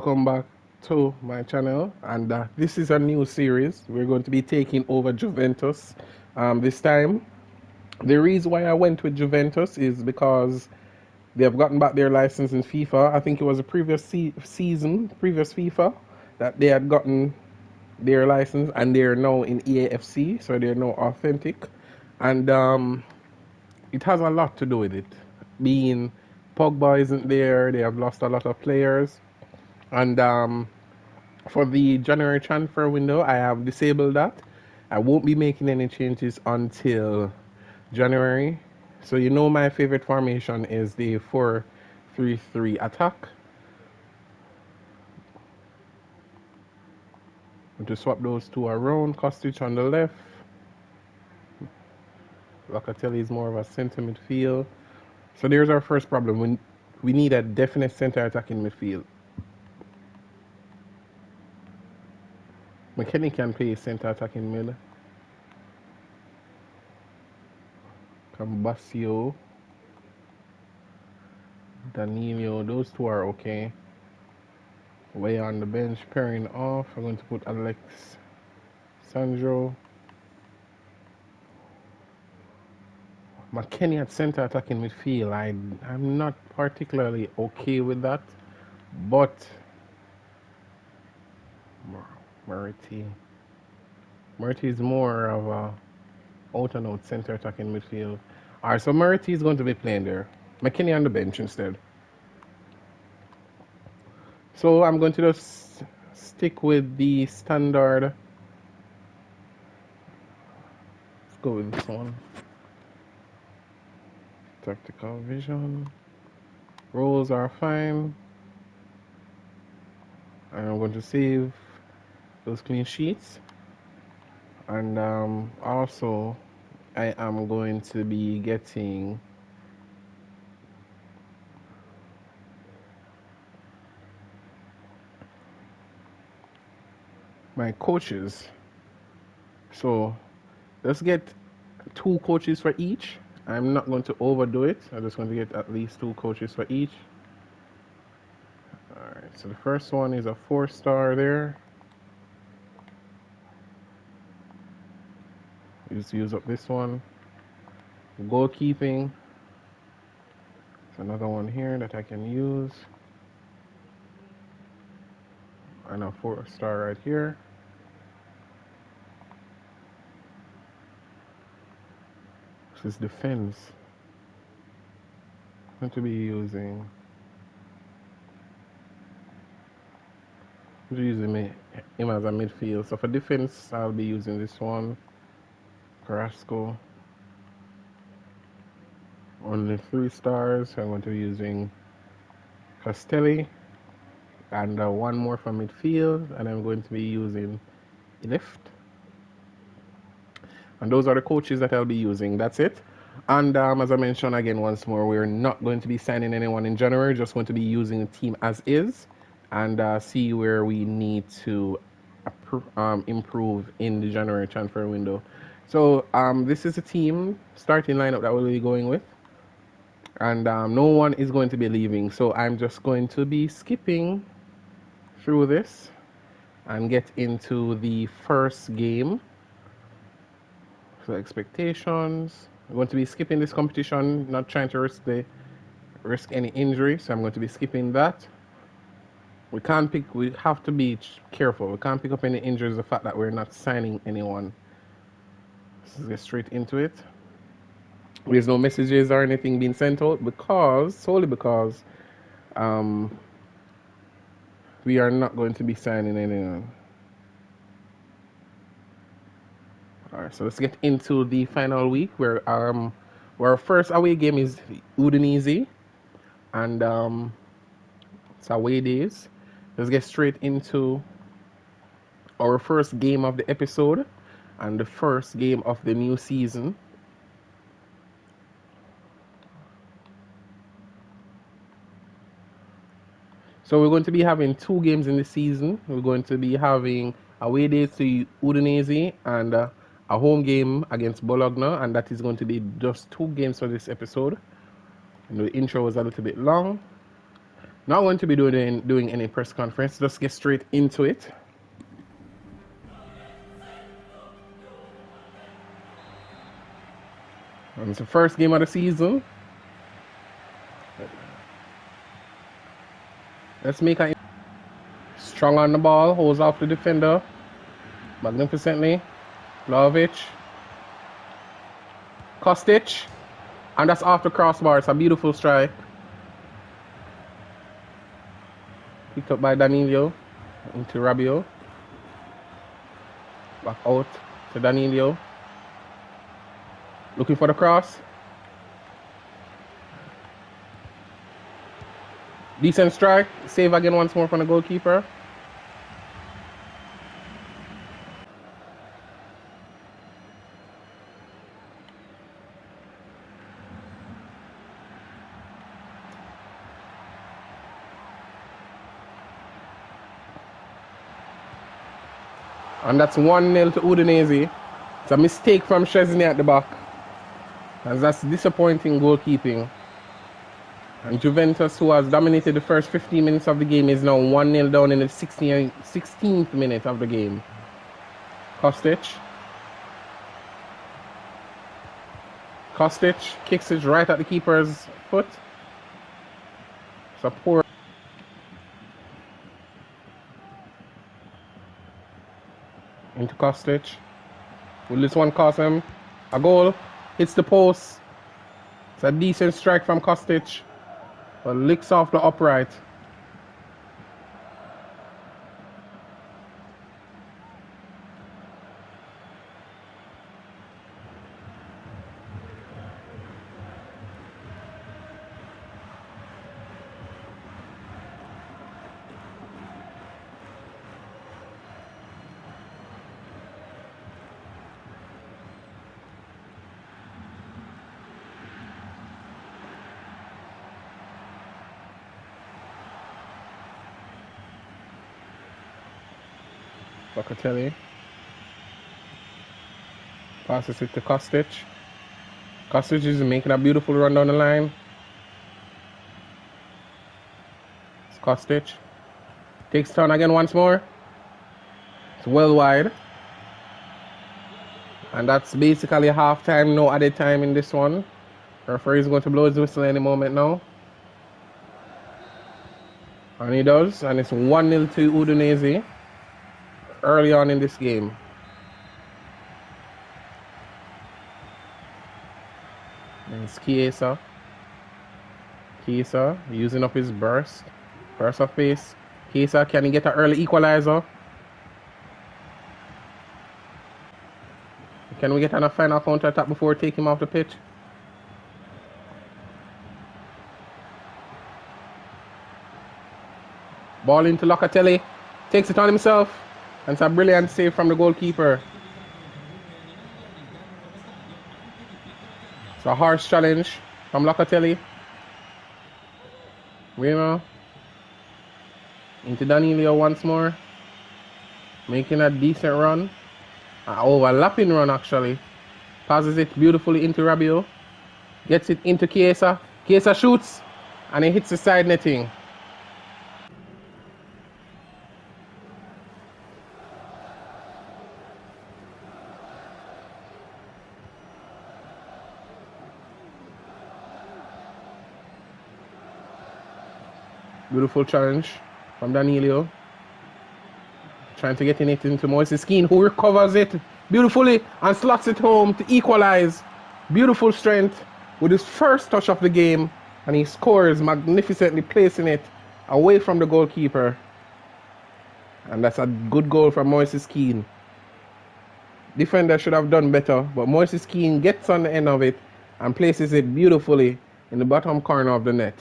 welcome back to my channel, and this is a new series. We're going to be taking over Juventus. This time, the reason why I went with Juventus is because they have gotten back their license in FIFA. I think it was a previous previous FIFA, that they had gotten their license, and they're now in EAFC, so they're now authentic, and it has a lot to do with it. Being Pogba isn't there, they have lost a lot of players, and for the January transfer window, I have disabled that. I won't be making any changes until January. So you know my favorite formation is the 4-3-3 attack. To swap those two around, Kostic on the left. Locatelli is more of a centre midfield. So there's our first problem. We need a definite centre attacking midfield. McKennie can play centre attacking mid. Cambasio, Danilo, those two are okay. Way on the bench, pairing off. I'm going to put Alex Sandro. McKennie at centre attacking midfield. I'm not particularly okay with that, but Murity is more of a out and out centre attacking midfield. Alright, so Murity is going to be playing there. McKennie on the bench instead. So I'm going to just stick with the standard. Let's go with this one. Tactical vision. Roles are fine. And I'm going to save those clean sheets. And also, I am going to be getting my coaches. So let's get 2 coaches for each. I'm not going to overdo it. I'm just going to get at least 2 coaches for each. Alright, so the first one is a 4-star there. Just use up this one. Goalkeeping. There's another one here that I can use. And a 4-star right here. This is defense. I'm going to be using him as a midfield. So for defense, I'll be using this one. Carrasco. Only 3 stars. I'm going to be using Castelli. And 1 more for midfield. And I'm going to be using left. And those are the coaches that I'll be using. That's it. And as I mentioned again once more, we're not going to be signing anyone in January. Just going to be using the team as is. And see where we need to improve in the January transfer window. So this is a team starting lineup that we'll be going with. And no one is going to be leaving. So I'm just going to be skipping through this and get into the first game. So expectations. I'm going to be skipping this competition, not trying to risk any injury. So I'm going to be skipping that. We have to be careful. We can't pick up any injuries, the fact that we're not signing anyone. Let's get straight into it. There's no messages or anything being sent out solely because we are not going to be signing anyone. Alright, so let's get into the final week where our first away game is Udinese, and it's away days. Let's get straight into our first game of the episode and the first game of the new season. So we're going to be having 2 games in the season. We're going to be having away days to Udinese and a home game against Bologna, and that is going to be just 2 games for this episode. And the intro was a little bit long. Not going to be doing any press conference. Just get straight into it. And it's the first game of the season. Let's make a strong on the ball, holds off the defender magnificently. Vlahovic, Kostic, and that's off the crossbar. It's a beautiful strike. Picked up by Danilo into Rabiot. Back out to Danilo. Looking for the cross. Decent strike. Save again once more from the goalkeeper. And that's 1-0 to Udinese. It's a mistake from Szczesny at the back. And that's disappointing goalkeeping. And Juventus, who has dominated the first 15 minutes of the game, is now 1-0 down in the 16th minute of the game. Kostic. Kostic kicks it right at the keeper's foot. It's a poor... Into Kostic. Will this one cost him a goal? Hits the post. It's a decent strike from Kostic, but licks off the upright. Locatelli passes it to Kostic. Kostic is making a beautiful run down the line. It's Kostic. Takes turn again once more. It's well wide. And that's basically half time, no added time in this one. Referee is going to blow his whistle any moment now. And he does. And it's 1-0 to Udinese early on in this game. And it's Chiesa. Chiesa using up his burst of pace. Chiesa, can he get an early equalizer? Can we get on a final counter attack before we take him off the pitch? Ball into Locatelli. Takes it on himself. And it's a brilliant save from the goalkeeper. It's a harsh challenge from Locatelli. Rema. Into Danilo once more. Making a decent run. An overlapping run actually. Passes it beautifully into Rabiot. Gets it into Chiesa. Chiesa shoots. And he hits the side netting. Beautiful challenge from Danilo. Trying to get it into Moises Kean, who recovers it beautifully and slots it home to equalize. Beautiful strength with his first touch of the game. And he scores magnificently, placing it away from the goalkeeper. And that's a good goal from Moises Kean. Defender should have done better, but Moises Kean gets on the end of it and places it beautifully in the bottom corner of the net.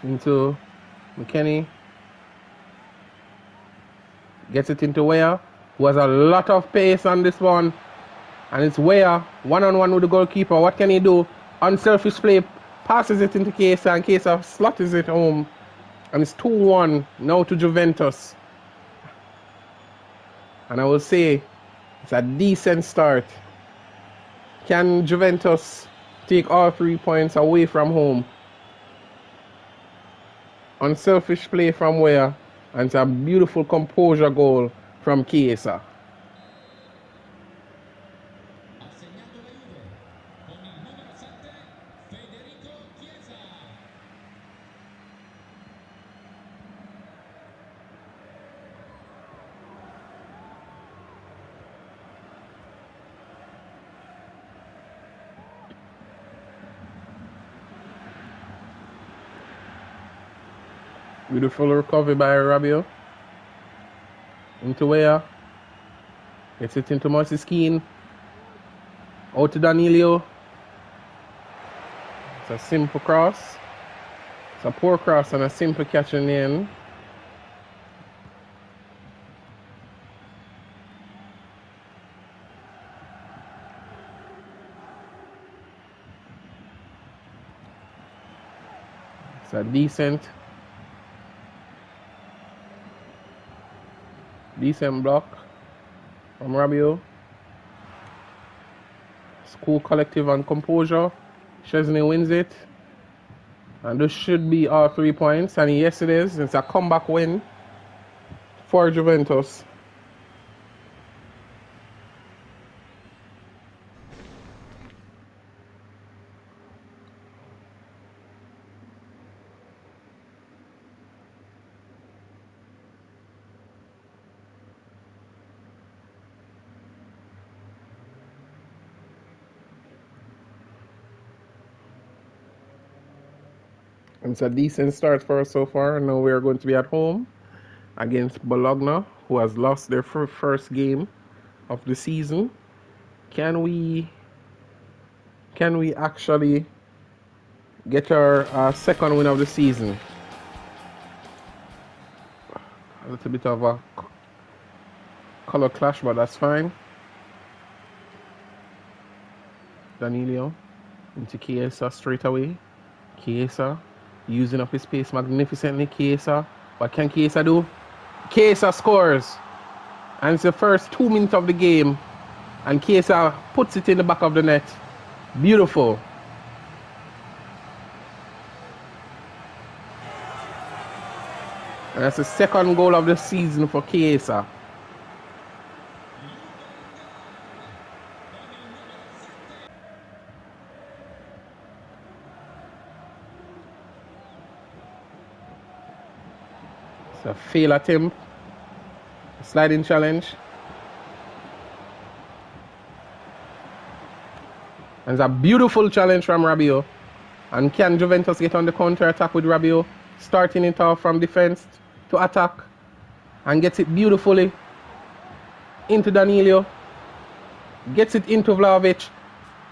Into McKennie. Gets it into Weah, who has a lot of pace on this one. And it's Weah, one-on-one with the goalkeeper. What can he do? Unselfish play, passes it into Chiesa, and Chiesa slots it home. And it's 2-1 now to Juventus. And I will say it's a decent start. Can Juventus take all 3 points away from home. Unselfish play from where? And it's a beautiful composure goal from Chiesa. Beautiful recovery by Rabiot. Into where? Gets it into Moses Keane. Out to Danilo. It's a simple cross. It's a poor cross and a simple catch in the end. It's a decent block from Rabiot. Cool collective and composure. Chesney wins it. And this should be all 3 points. And yes, it is. It's a comeback win for Juventus. It's a decent start for us so far. Now we are going to be at home against Bologna, who has lost their first game of the season. Can we actually get our second win of the season? A little bit of a color clash, but that's fine. Danilo into Chiesa straight away. Chiesa using up his pace magnificently. Chiesa, what can Chiesa do? Chiesa scores, and it's the first 2 minutes of the game, and Chiesa puts it in the back of the net. Beautiful. And that's the second goal of the season for Chiesa. It's a fail attempt. Sliding challenge. And it's a beautiful challenge from Rabiot. And can Juventus get on the counter attack with Rabiot? Starting it off from defense to attack. And gets it beautifully into Danilo. Gets it into Vlahovic.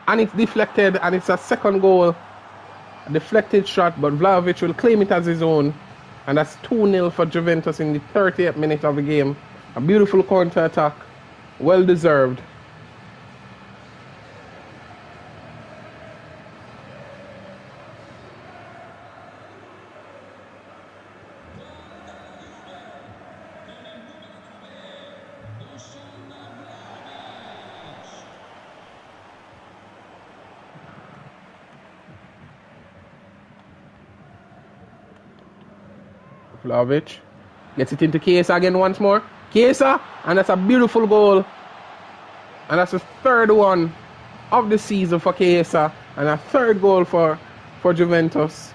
And it's deflected. And it's a second goal. A deflected shot. But Vlahovic will claim it as his own. And that's 2-0 for Juventus in the 38th minute of the game. A beautiful counter attack. Well deserved. Vlahovic gets it into Chiesa again once more. Chiesa, and that's a beautiful goal. And that's the third one of the season for Chiesa, and a third goal for Juventus.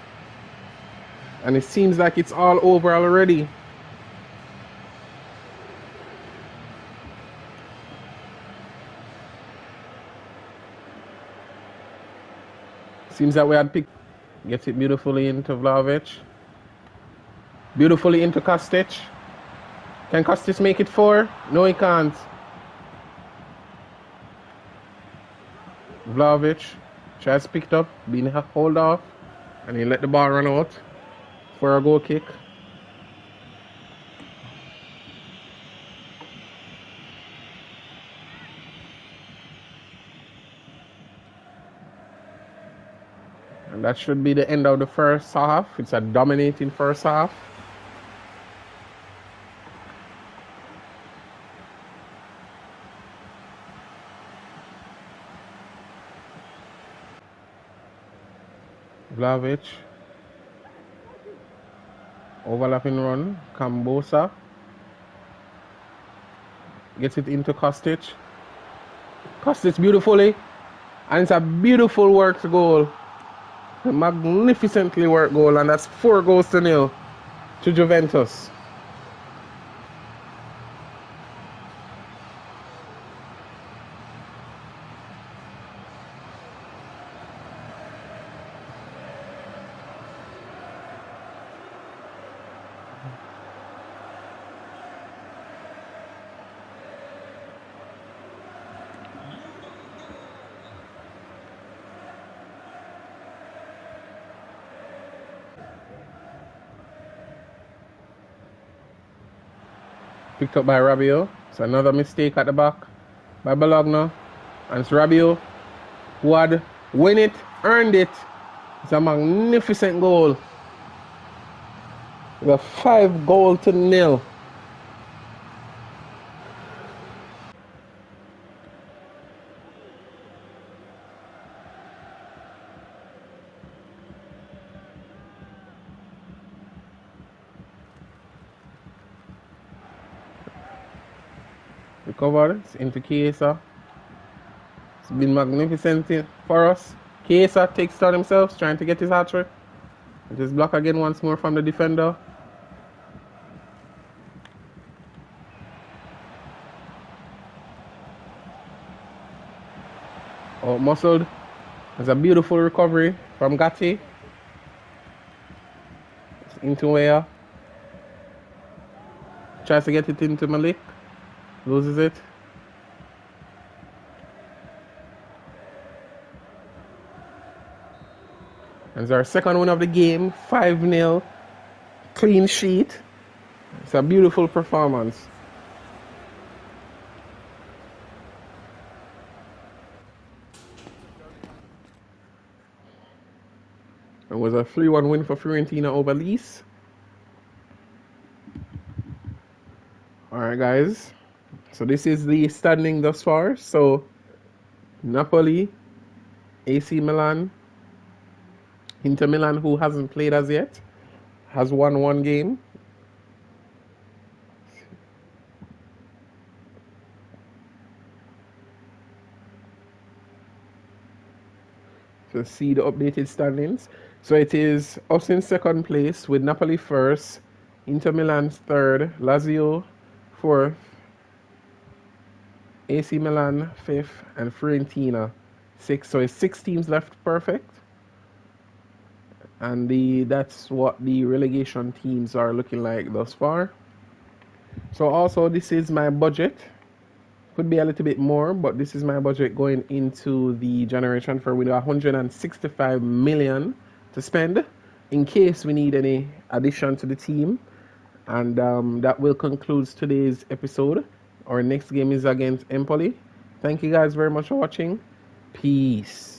And it seems like it's all over already. Seems that we had picked. Gets it beautifully into Vlahovic. Beautifully into Kostic. Can Kostic make it 4? No, he can't. Vlahovic tries picked up, being hold off, and he let the ball run out for a goal kick. And that should be the end of the first half. It's a dominating first half. Vlahovic. Overlapping run. Kambosa. Gets it into Kostic. Kostic beautifully. And it's a beautiful worked goal. A magnificently worked goal. And that's 4-0 to Juventus. Picked up by Rabiot. It's another mistake at the back by Bologna. And it's Rabiot who had win it, earned it. It's a magnificent goal. It's a 5-0. Recovered. It's into Chiesa. It's been magnificent for us. Chiesa takes it on himself, trying to get his hat trick. It is blocked again once more from the defender. Oh, muscled. It's a beautiful recovery from Gatti. It's into Weah. Tries to get it into Malik. Loses it. And it's our second win of the game. 5-0. Clean sheet. It's a beautiful performance. It was a 3-1 win for Fiorentina over Nice. Alright guys. So this is the standing thus far. So Napoli, AC Milan, Inter Milan, who hasn't played as yet, has won one game. So see the updated standings. So it is us in second place with Napoli first, Inter Milan third, Lazio fourth, AC Milan fifth, and Fiorentina sixth. So it's 6 teams left perfect. And that's what the relegation teams are looking like thus far. So also this is my budget. Could be a little bit more, but this is my budget going into the January transfer window. 165 million to spend in case we need any addition to the team. And that will conclude today's episode. Our next game is against Empoli. Thank you guys very much for watching. Peace.